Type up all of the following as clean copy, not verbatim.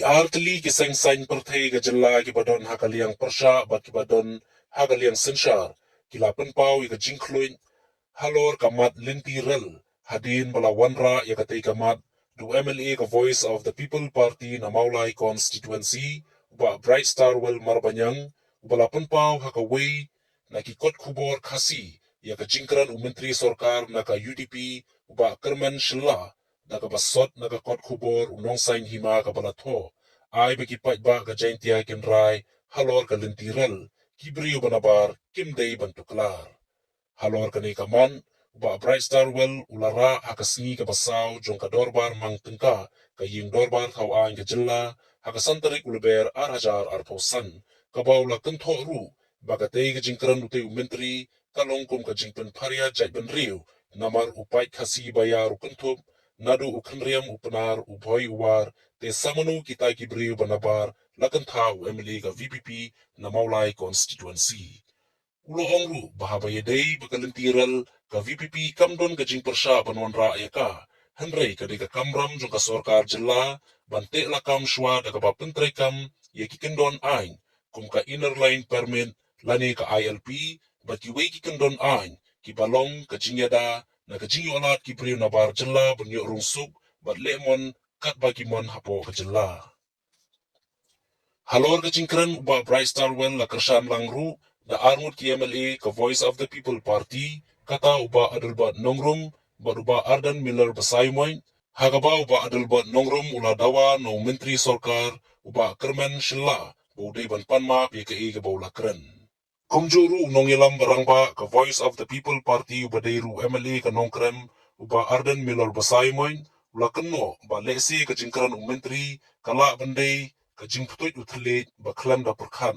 artli ki seng perthei ga jalla ki badon hakaliang persha bat ki badon hakaliang senshar ki lapen pau i ga jinkluin Halor kamat Lynti rel hadin bala wanra ya katei kamat du MLA ka Voice of the People Party na Maulai constituency ba Bright Star Well Marbanyang bala penpau hakaway na ki kot kubor khasi ya ka jingkran menteri sorkar na ka UDP ba Kyrmen shilla na ka basot na ka kot kubor unong sain hima ka bala tho ai beki pat ba ka Jaintia Hills Halor ka Lynti rel kibriu banabar kimdei bantuklar Halor kani kaman ba Bright Star Well ulara hakasni ka basaw jong ka dorbar mang tengka ka ying dorbar thaw ang ka jilla hakasantarik ulber arhajar arposan ka bawla kentho ru bagatei ka jingkran ute menteri kalongkum ka jingpen paria jaiben riu namar upai khasi bayar kenthup nadu ukhanriam upnar ubhoi uwar te samanu kita kibriu banabar lakantha MLA ka VPP na Maulai constituency ulo ongru bahabaya dei bakalintiral ka VPP kamdon ka jing persha banwan raaya ka henrei ka de ka kamram jong ka sorkar jilla bante lakam shwa da ka bapentrai kam ye kikendon ain kum ka inner line permit lani ka ILP bat ki wei kikendon ain ki balong ka jingyada na ka jingyolat ki priu na bar jilla bunyo rungsuk bat lemon kat bagi mon hapo ka jilla Halor ka jingkran ba Bright Star Well la kershan langru da armut ki MLA ka Voice of the People Party kata uba Adelbert nongrum ba uba Ardan Miller basaimoy hagaba uba Adelbert nongrum ula Dawa no menteri sorkar uba Kyrmen shilla budai ban Panmap ye ka ega baula kren kumjuru nongilam barangba ka Voice of the People Party uba deiru MLA ka nongkrem uba Ardan Miller basaimoy ula kenno ba lesi ka jingkran menteri kala bandai ka jingputut uthlet ba klam da perkhan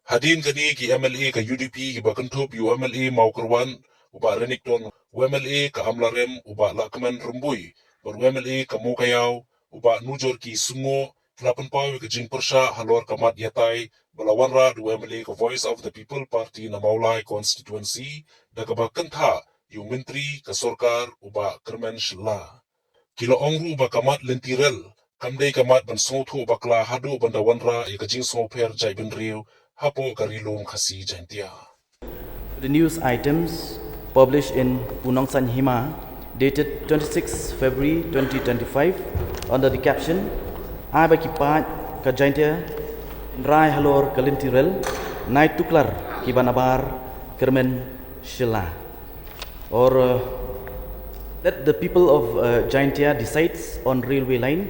Hadin kani ki MLA ka UDP ki bakantup UMLA maukerwan uba renikton UMLA ka amlarem uba lakman rumbui bar UMLA ka mokayaw uba nujor ki sungo kelapan pau ka jing persha Halor kamat yatai balawanra du UMLA ka Voice of the People Party na Maulai constituency da ka bakantha yu menteri ka sorkar uba Kyrmen shilla kilo ongru uba kamat lentirel kamdei kamat ban sotho bakla hadu banda wanra ya ka jing soper jai benriu hapo karilum khasi Jaintia. The news items published in Punongsan Hima dated 26 February 2025 under the caption Aba kipat ka Jaintia Rai Halor kalintirel Nai tuklar kibanabar Kyrmen shilla or let the people of Jaintia decides on railway line,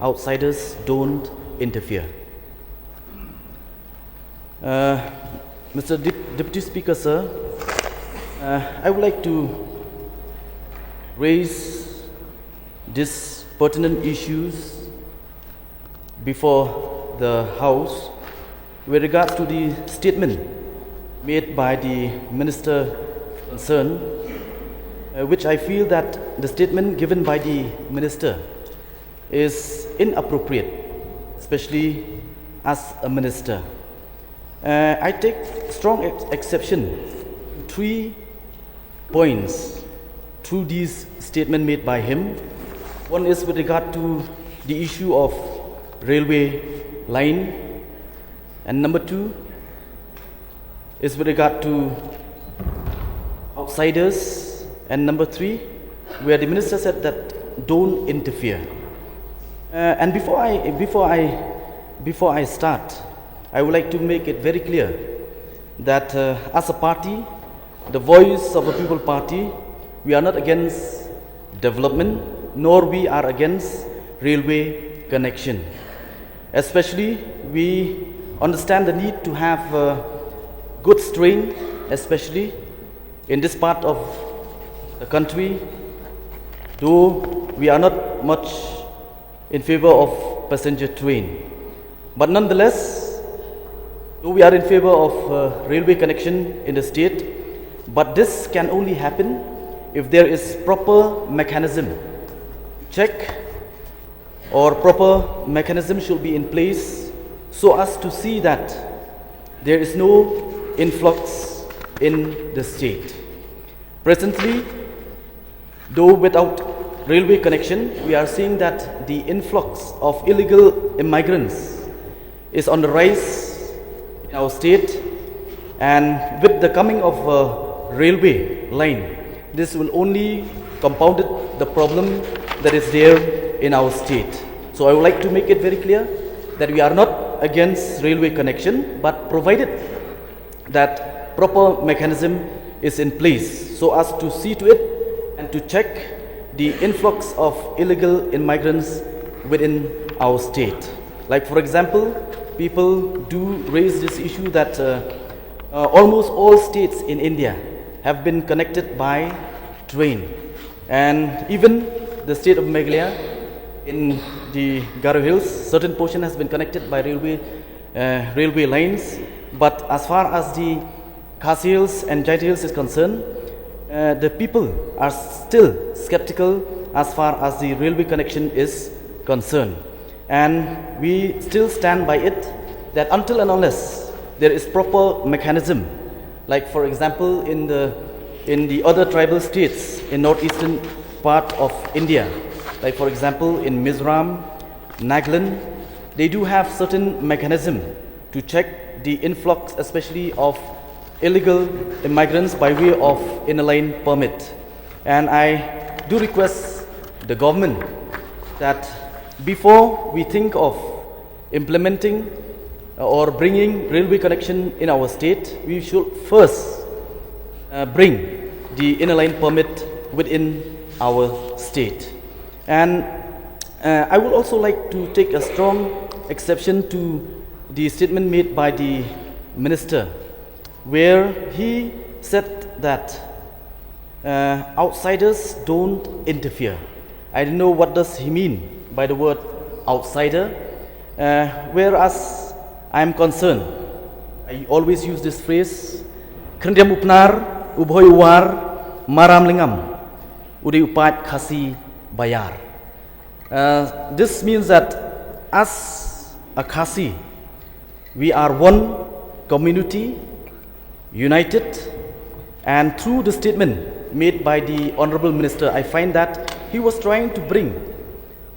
outsiders don't interfere. Mr. Deputy Speaker, sir, I would like to raise these pertinent issues before the House with regard to the statement made by the Minister concerned, which I feel that the statement given by the Minister is inappropriate, especially as a Minister. I take strong exception to 3 points through this statement made by him. One is with regard to the issue of railway line, and number 2 is with regard to outsiders, and number 3 where the minister said that don't interfere. And before I start, I would like to make it very clear that as a party, the Voice of the People Party, we are not against development, nor we are against railway connection. Especially, we understand the need to have goods train, especially in this part of the country, though we are not much in favor of passenger train. But nonetheless, though we are in favor of railway connection in the state, but this can only happen if there is proper mechanism check, or proper mechanism should be in place so as to see that there is no influx in the state. Presently, though without railway connection, we are seeing that the influx of illegal immigrants is on the rise in our state, and with the coming of a railway line, this will only compound the problem that is there in our state. So I would like to make it very clear that we are not against railway connection, but provided that proper mechanism is in place so as to see to it and to check the influx of illegal immigrants within our state. Like for example, people do raise this issue that almost all states in India have been connected by train, and even the state of Meghalaya in the Jaintia Hills, certain portion has been connected by railway lines. But as far as the Khasi Hills and Jaintia Hills is concerned, the people are still skeptical as far as the railway connection is concerned, and we still stand by it that until and unless there is proper mechanism, like for example in the other tribal states in northeastern part of India, like for example in Mizoram, Nagaland, they do have certain mechanism to check the influx, especially of illegal immigrants by way of inner line permit. And I do request the government that before we think of implementing or bringing railway connection in our state, we should first bring the inner line permit within our state. And I would also like to take a strong exception to the statement made by the minister, where he said that outsiders don't interfere. I don't know what does he mean by the word outsider, whereas I am concerned. I always use this phrase, Krendiam upnar, ubhoy war, maram lingam, udi upat khasi bayar. This means that as a Khasi, we are one community, united, and through the statement made by the Honorable Minister, I find that he was trying to bring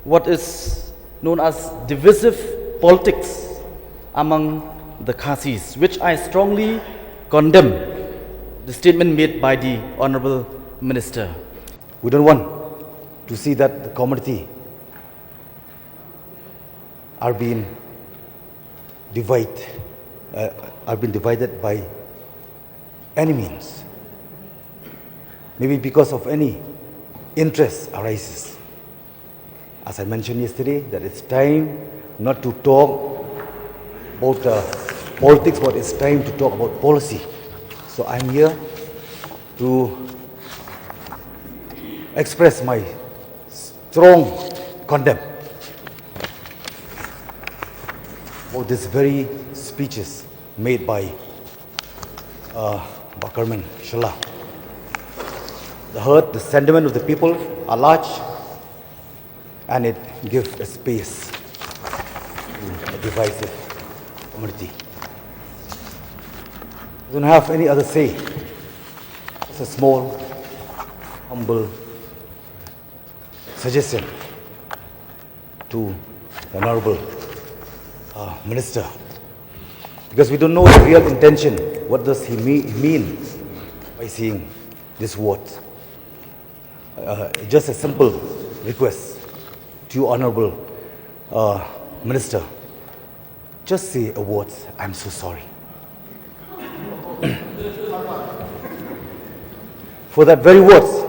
what is known as divisive politics among the Khasis, which I strongly condemn the statement made by the Honorable Minister. We don't want to see that the community are being divided by any means. Maybe because of any interest arises. As I mentioned yesterday, that it's time not to talk about politics, but it's time to talk about policy. So I'm here to express my strong condemn about this very speeches made by Kyrmen. The hurt, the sentiment of the people are large, and it gives a space to a divisive community. I don't have any other say. It's a small, humble suggestion to the Honorable Minister, because we don't know the real intention. What does he mean by saying this word? Just a simple request to you, Honorable Minister. Just say a word, I'm so sorry. For that very words,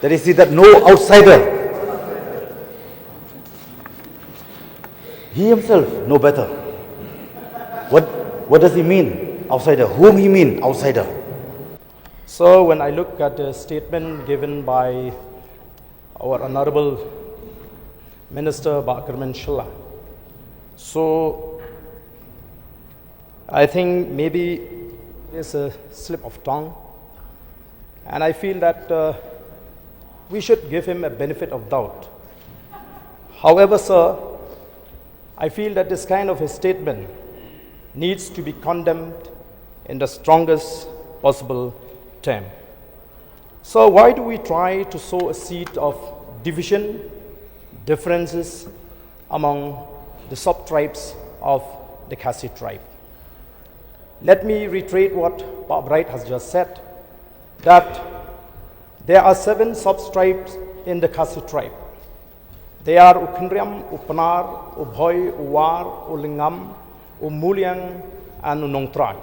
that is that no outsider, he himself know better. What does he mean, outsider? Whom he mean, outsider? So when I look at the statement given by our Honorable Minister Kyrmen, so I think maybe it's a slip of tongue, and I feel that we should give him a benefit of doubt. However, sir, I feel that this kind of a statement needs to be condemned in the strongest possible term. So why do we try to sow a seed of division, differences among the sub-tribes of the Khasi tribe. Let me reiterate what Pak Bright has just said, that there are 7 sub-tribes in the Khasi tribe. They are Ukhinriam, Upanar, Ubhoy, Uwar, Ulingam, Umuliang, and Unongtrai.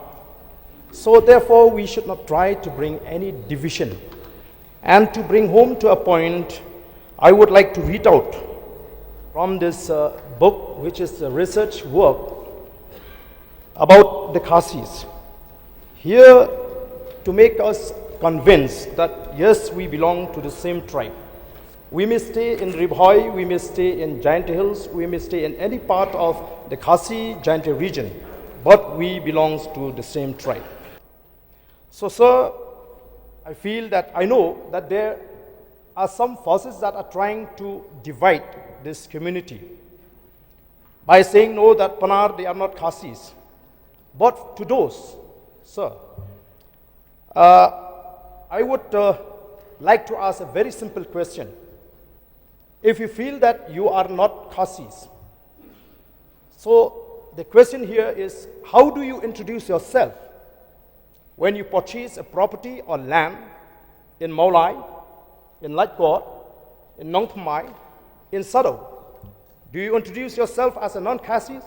So therefore, we should not try to bring any division. And to bring home to a point, I would like to read out from this book, which is a research work about the Khasis. Here, to make us convinced that yes, we belong to the same tribe. We may stay in Ribhoi, we may stay in Jaintia Hills, we may stay in any part of the Khasi Jaintia region, but we belong to the same tribe. So, sir, I feel that I know that there are some forces that are trying to divide this community by saying no, that Panar, they are not Khasis. But to those, sir, I would like to ask a very simple question. If you feel that you are not Khasis, so the question here is, how do you introduce yourself when you purchase a property or land in Maulai, in Lajkot, in Nongpamai, in Sado? Do you introduce yourself as a non-Khasis,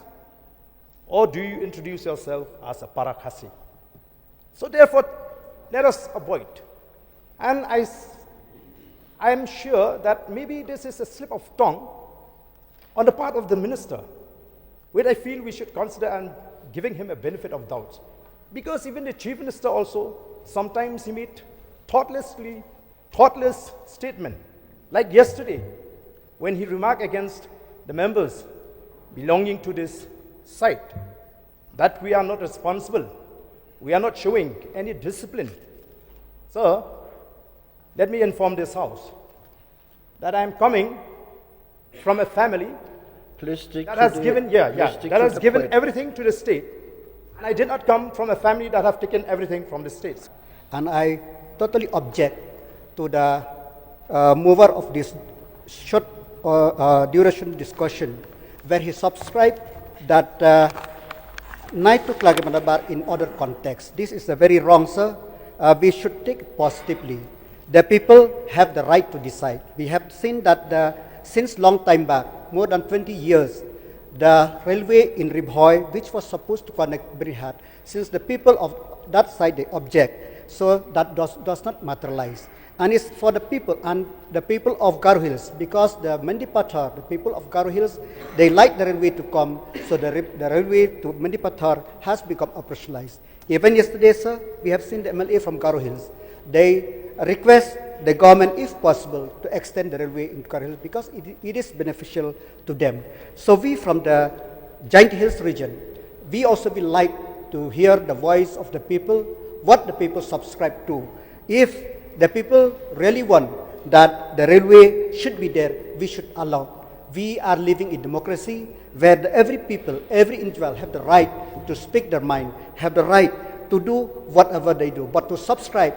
or do you introduce yourself as a para-Khasi? So therefore, let us avoid. And I am sure that maybe this is a slip of tongue on the part of the minister, which I feel we should consider and giving him a benefit of doubt. Because even the chief minister also, sometimes he made thoughtless statement. Like yesterday, when he remarked against the members belonging to this site, that we are not responsible, we are not showing any discipline. Sir, let me inform this house that I am coming from a family that has given everything to the state, and I did not come from a family that have taken everything from the states. And I totally object to the mover of this short duration discussion, where he subscribed that Night to Klagimanabar in other context. This is a very wrong, sir. We should take it positively. The people have the right to decide. We have seen that since long time back, more than 20 years, the railway in Ribhoi, which was supposed to connect Birihat, since the people of that side, they object, so that does not materialize. And it's for the people, and the people of Garo Hills, because the Mendipathar, the people of Garo Hills, they like the railway to come, so the railway to Mendipathar has become operationalized. Even yesterday, sir, we have seen the MLA from Garo Hills. They request the government, if possible, to extend the railway into Garo Hills because it is beneficial to them. So we from the Jaintia Hills region, we also would like to hear the voice of the people, what the people subscribe to. If the people really want that the railway should be there, we should allow. We are living in democracy where every people, every individual have the right to speak their mind, have the right to do whatever they do. But to subscribe,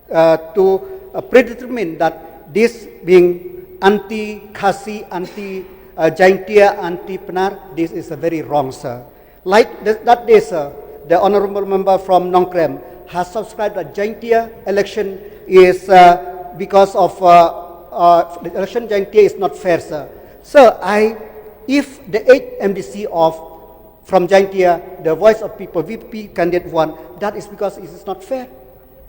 to predetermine that this being anti-Khasi, anti-Jaintia, anti-Panar, this is a very wrong, sir. Like that day, sir, the honorable member from Nongkrem has subscribed that Jaintia election is because of the election Jaintia is not fair, sir. Sir, if the 8th MDC from Jaintia, the voice of people, VP candidate won, that is because it is not fair.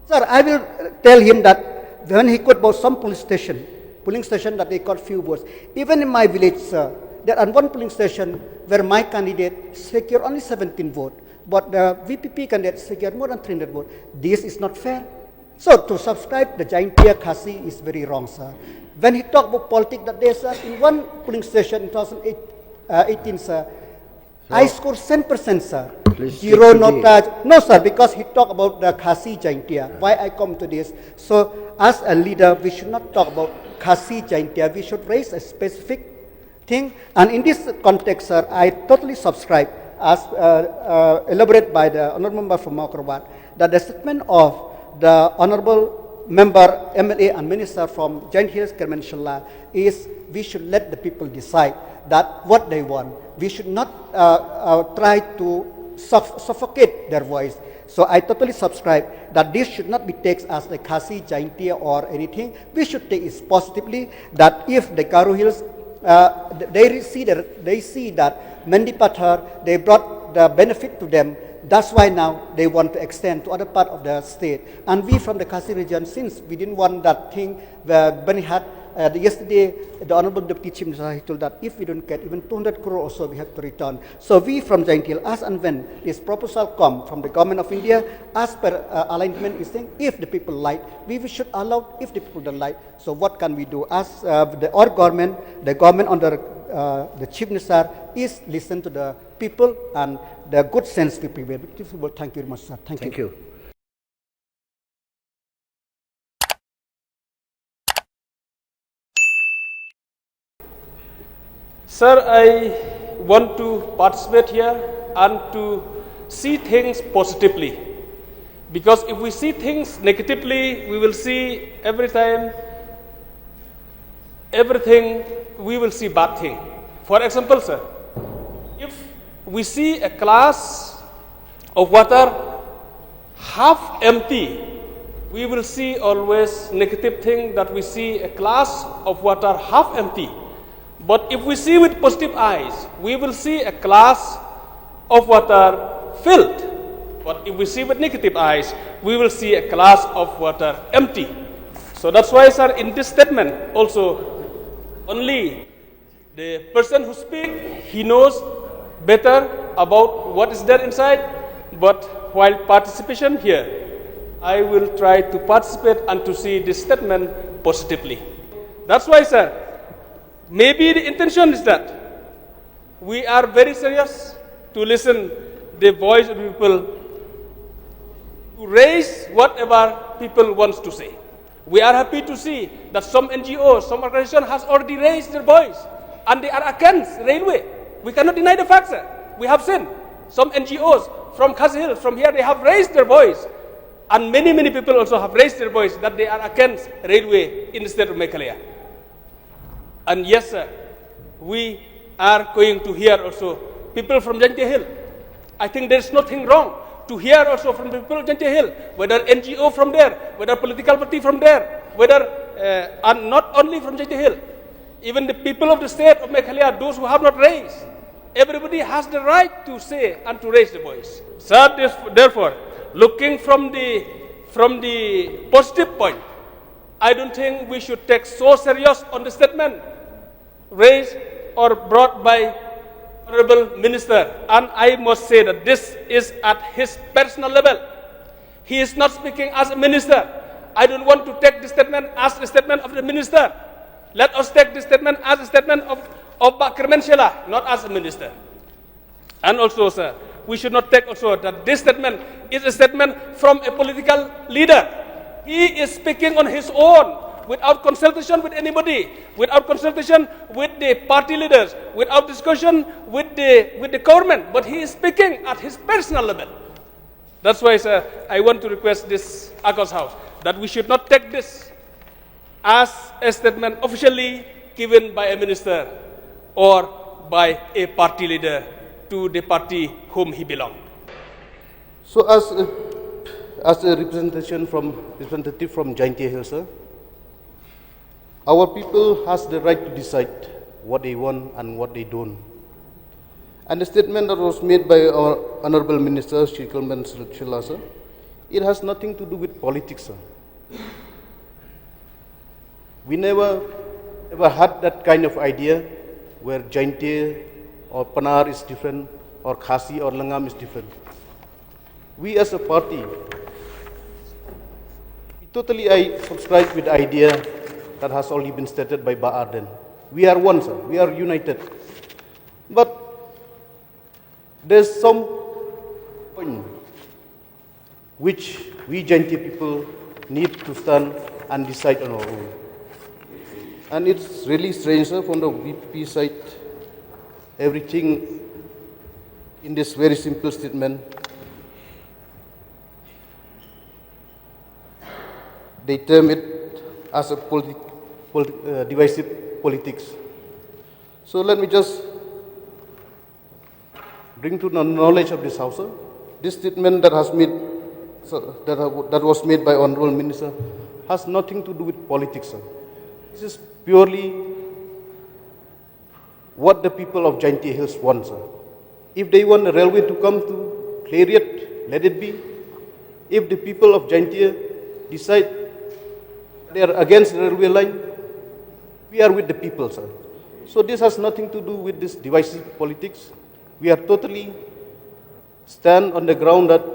Sir, I will tell him that when he got about some polling station that they got few votes. Even in my village, sir, there are one polling station where my candidate secured only 17 votes, but the VPP candidate secured more than 300 votes. This is not fair. So to subscribe the Jaintia Khasi is very wrong, sir. When he talked about politics that day, sir, in one polling station in 2018, sir, I scored 10%, sir. Zero, no touch. No, sir, because he talked about the Khasi Jaintia. Why I come to this? So as a leader, we should not talk about Khasi Jaintia. We should raise a specific thing. And in this context, sir, I totally subscribe, as elaborated by the honorable member from Makarwat, that the statement of the honorable member, MLA and minister from Jaintia Hills, Kyrmen, inshallah, is we should let the people decide that what they want. We should not try to suffocate their voice. So I totally subscribe that this should not be taken as a Khasi, Jaintia or anything. We should take it positively that if the Karo Hills, they see that Mendi Pathar, they brought the benefit to them. That's why now they want to extend to other part of the state. And we from the Khasi region, since we didn't want that thing where Bani had, yesterday the Honorable Deputy Chief Minister he told that if we don't get even 200 crore also we have to return. So we from Jaintia Hills, as and when this proposal come from the government of India, as per alignment is saying, if the people like, we should allow, if the people don't like. So what can we do? As our government, the government under the Chief Minister is listen to the people and the good sense people. Thank you very much, sir. Thank you. Sir, I want to participate here and to see things positively. Because if we see things negatively, we will see every time everything, we will see bad thing. For example, sir, if we see a glass of water half empty, we will see always negative thing that we see a glass of water half empty. But if we see with positive eyes, we will see a glass of water filled. But if we see with negative eyes, we will see a glass of water empty. So that's why, sir, in this statement also, only the person who speaks, he knows better about what is there inside. But while participation here, I will try to participate and to see this statement positively. That's why, sir, maybe the intention is that we are very serious to listen the voice of people, to raise whatever people want to say. We are happy to see that some NGOs, some organization has already raised their voice and they are against railway. We cannot deny the fact, sir. We have seen some NGOs from Khasi Hills, from here, they have raised their voice. And many, many people also have raised their voice that they are against railway in the state of Meghalaya. And yes, sir, we are going to hear also people from Jaintia Hills. I think there is nothing wrong to hear also from the people of Jaintia Hills, whether NGO from there, whether political party from there, whether, and not only from Jaintia Hills, even the people of the state of Meghalaya, those who have not raised, everybody has the right to say and to raise the voice. Sir, therefore, looking from the positive point, I don't think we should take so serious on the statement raised or brought by Honorable Minister. And I must say that this is at his personal level. He is not speaking as a minister. I don't want to take this statement as a statement of the minister. Let us take this statement as a statement of Kyrmen, not as a minister. And also, sir, we should not take also that this statement is a statement from a political leader. He is speaking on his own, without consultation with anybody, without consultation with the party leaders, without discussion with the government. But he is speaking at his personal level. That's why, sir, I want to request this Akos House that we should not take this as a statement officially given by a minister or by a party leader to the party whom he belonged. So as a representative from Jaintia Hills, sir, our people has the right to decide what they want and what they don't. And the statement that was made by our Honorable Minister, Kyrmen, sir, it has nothing to do with politics, sir. We never ever had that kind of idea where Jaintia or Panar is different, or Khasi or Langam is different. We as a party, I subscribe with the idea that has already been stated by Arden. We are one, sir. We are united. But there's some point which we Jaintia people need to stand and decide on our own. And it's really strange, sir, from the VP side, everything in this very simple statement. they term it as a divisive politics. So let me just bring to the knowledge of this House, sir, this statement that has made, that was made by Honorable Minister has nothing to do with politics, sir. This is purely what the people of Jaintia Hills want, sir. If they want the railway to come to Clariot, let it be. If the people of Jaintia decide they are against the railway line, we are with the people, sir. So this has nothing to do with this divisive politics. We are totally stand on the ground that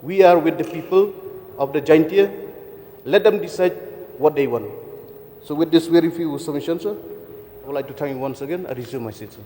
we are with the people of the Jaintia. Let them decide what they want. So with this very few submissions, sir, I would like to thank you once again. I resume my seat, sir.